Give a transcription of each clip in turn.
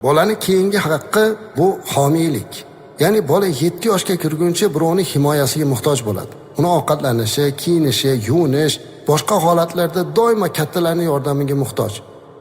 Bolani keyingi haqqi bu homiylik. Ya'ni bola 7 yoshga kirguncha birovning himoyasiga muhtoj bo'ladi. Uni ovqatlanishi, kiyinishi, yuvinish, boshqa holatlarda doimo kattalarning yordamiga muhtoj.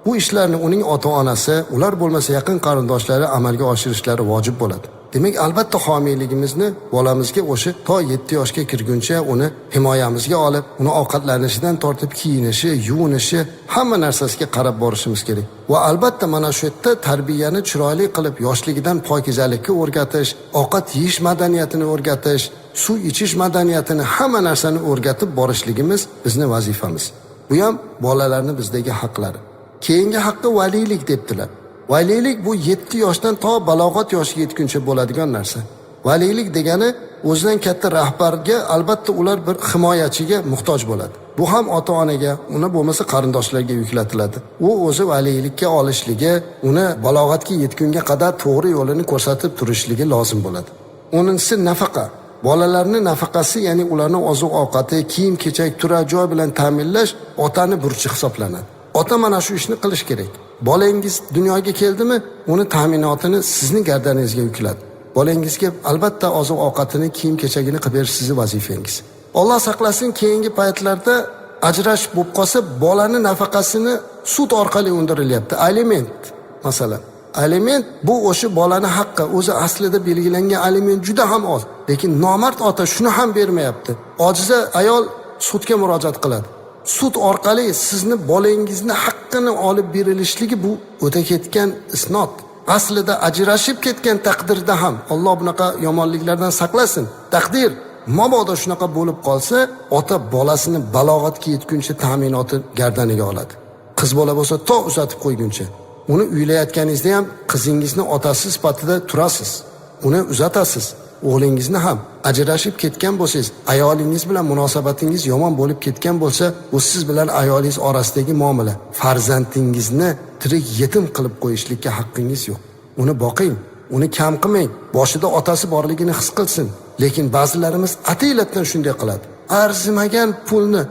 Bu ishlarni uning ota-onasi, ular bo'lmasa yaqin qarindoshlari amalga oshirishlari vojib bo'ladi. Demak, albatta homiyligimizni bolamizga o'sha to 7 yoshga kirguncha uni himoyamizga olib, uni ovqatlanishidan tortib kiyinishi, yuvinishi, hamma narsasiga qarab borishimiz kerak. Va albatta mana shu yerda tarbiyani chiroyli qilib yoshligidan pokizalikka o'rgatish, ovqat yeyish madaniyatini o'rgatish, suv ichish madaniyatini, hamma narsani o'rgatib borishligimiz bizning vazifamiz. Bu ham bolalarning bizdagi haqlari. Keyingi haqqi valiylik debdilar. Valiylik bu 7 yoshdan to balog'at yoshiga yetguncha bo'ladigan narsa. Valiylik degani o'zidan katta rahbarga albatta ular bir himoyachiga muhtoj bo'ladi. Bu ham ota-onaga, uni bo'lmasa qarindoshlarga yuklatiladi. U o'zi valiylikka olishligi, uni balog'atga yetgunga qadar to'g'ri yo'lini ko'rsatib turishligi lozim bo'ladi. 10-si nafaqa. Bolalarning nafaqasi, ya'ni ularning oziq-ovqati, kiyim-kechak, turar joy bilan ta'minlash otaning burchi hisoblanadi. Ota mana shu ishni qilish kerak. Bolangiz dunyoga keldimi, uni ta'minotini sizning gardaningizga yukladi. Bolangizga albatta oziq-ovqatini, kiyim-kechagini qilib berish sizning vazifangiz. Alloh saqlasin, keyingi paytlarda ajrashib bo'lib qolsa, bolaning nafaqasini sud orqali undirilyapti. Aliment masalan. Aliment bu o'sha bolaning haqqi. O'zi aslida belgilangan aliment juda ham oz. Lekin nomard ota shuni ham bermayapti. Ojiza ayol sudga murojaat qiladi. Sud orqali sizni bolangizni haqqini olib berilishligi bu o'ta ketgan isnot. Aslida ajrashib ketgan taqdirda ham Alloh bunaqa yomonliklardan saqlasin. Taqdir mabodo shunaqa bo'lib qolsa, ota bolasini balog'atga yetguncha ta'minoti gardaniga oladi. Qiz bola bo'lsa to uzatib qo'yguncha. Uni uylayotganingizda ham qizingizni otasi sifatida turasiz. Uni uzatasiz. O'g'lingizni ham ajrashib ketgan bo'lsangiz, ayolingiz bilan munosabatingiz yomon bo'lib ketgan bo'lsa, bu siz bilan ayolingiz orasidagi muomala. Farzandingizni tirik yetim qilib qo'yishlikka haqqingiz yo'q. Uni boqing, uni kam qilmang. Boshida otasi borligini his qilsin. Lekin ba'zilarimiz atiylatdan shunday qiladi. Arzimagan pulni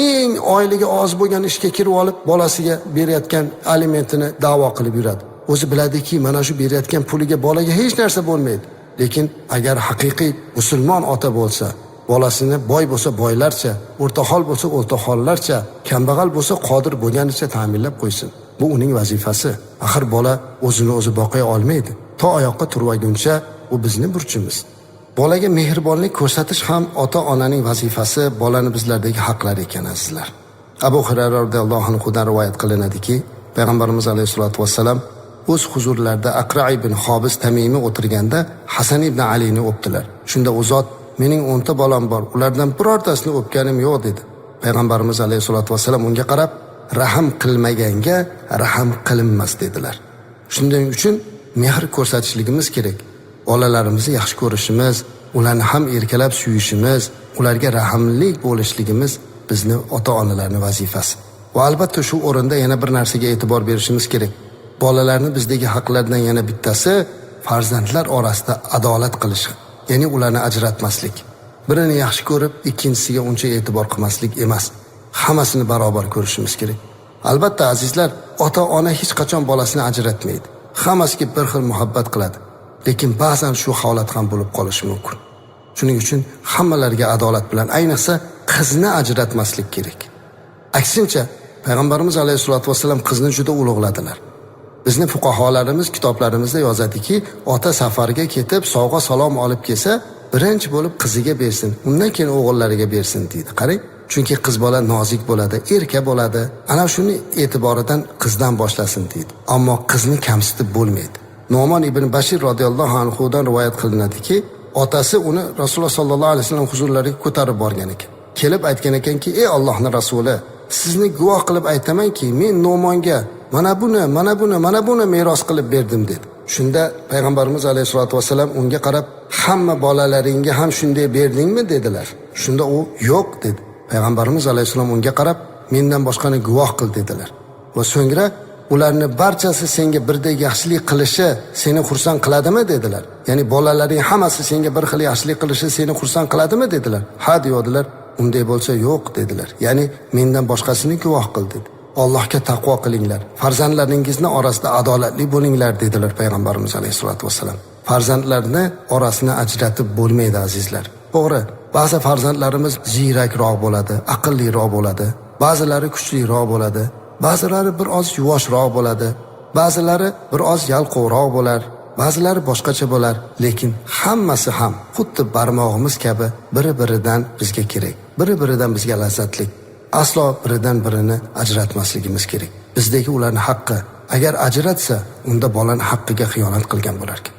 eng oyligi oz bo'lgan ishga kirib olib, bolasiga berayotgan alimentini da'vo qilib yuradi. O'zi biladiki, mana shu berayotgan puliga bolaga hech narsa bo'lmaydi. Lekin agar haqiqiy musulmon ota bo'lsa, bolasini boy bo'lsa boylarcha, o'rtahol bo'lsa o'rtahollarcha, kambag'al bo'lsa qodir bo'lganicha ta'minlab qo'ysin. Bu uning vazifasi. Axir bola o'zini o'zi boqay olmaydi. To oyoqqa turmaguncha bu bizning burchimiz. Bolaga mehribonlik ko'rsatish ham ota-onaning vazifasi, bolani bizlardagi haqlar ekan azizlar. Abu Hurayra radhiyallohu anhudan rivoyat qilinadiki, payg'ambarimiz alayhisolatu vassalam o'z huzurlarida Aqra ibn Hobis Tamimi o'tirganda Hasan ibn Alini o'pdilar. Shunda u zot, mening 10 ta bolam bor, ulardan birortasini o'pganim yo'q dedi. Payg'ambarimiz alayhisolatu vassalam unga qarab, rahim qilmaganga rahim qilinmas dedilar. Shuning uchun mehr ko'rsatishligimiz kerak. Bolalarimizni yaxshi ko'rishimiz, ularni ham erkalab suyishimiz, ularga rahimli bo'lishligimiz bizning ota-onalarning vazifasi. Va albatta shu o'rinda yana bir narsaga e'tibor berishimiz kerak. Bolalarni bizdagi haqlardan yana bittasi farzandlar orasida adolat qilish, ya'ni ularni ajratmaslik. Birini yaxshi ko'rib, ikkinchisiga uncha e'tibor qilmaslik emas. Hammasini barobar ko'rishimiz kerak. Albatta azizlar, ota-ona hech qachon bolasini ajratmaydi. Hammasiga bir xil muhabbat qiladi. Lekin ba'zan shu holat ham bo'lib qolishi mumkin. Shuning uchun hammalarga adolat bilan, ayniqsa qizni ajratmaslik kerak. Aksincha, payg'ambarimiz alayhisolatu vasallam qizni juda ulug'ladilar. Bizning fuqaholarimiz kitoblarimizda yozadiki, ota safarga ketib sovg'a salom olib kelsa, birinchi bo'lib qiziga bersin, undan keyin o'g'illariga bersin deydi. Qarang, chunki qiz bola nozik bo'ladi, erka bo'ladi. Ana shuni e'tiboridan qizdan boshlasin deydi. Ammo qizni kamsitib bo'lmaydi. Nu'man ibn Bashir radhiyallohu anhu dan rivoyat qilinadiki, otasi uni Rasululloh sallallohu alayhi vasallam huzurlariga ko'tarib borgan ekan. Kelib aytgan ekanki, ey Allohning rasuli, sizni guvoh qilib aytamanki, men Nu'monga mana buni meros qilib berdim dedi. Shunda payg'ambarimiz alayhisolatu vasallam unga qarab, hamma bolalaringga ham shunday berdingmi dedilar. Shunda u yo'q dedi. Payg'ambarimiz alayhisolam unga qarab, mendan boshqani guvoh qil dedilar. Va so'ngra ularni barchasi senga birdek yaxshilik qilishi seni xursand qiladimi dedilar. Ya'ni bolalaring hammasi senga bir xil yaxshilik qilishi seni xursand qiladimi dedilar. Ha deydilar. Unday bo'lsa yo'q dedilar. Ya'ni mendan boshqasini guvoh qil dedi. Allohga taqvo qilinglar. Farzandlaringizni orasida adolatli bo'linglar dedilar payg'ambarimiz alayhisolatu vasallam. Farzandlarni orasini ajratib bo'lmaydi azizlar. To'g'ri, ba'zi farzandlarimiz ziyrakroq bo'ladi, aqlliroq bo'ladi, ba'zilari kuchliroq bo'ladi, ba'zilari bir oz yuvoshroq bo'ladi, ba'zilari bir oz yalqovroq bo'lar, ba'zilari boshqacha bo'lar, lekin hammasi ham xuddi barmog'imiz kabi biri-biridan bizga kerak. Biri-biridan bizga lazzatli. Aslo biridan birini ajratmasligimiz kerak. Bizdagi ularning haqqi. Agar ajratsa, unda bolani haqqiga xiyonat qilgan bo'lar ekan.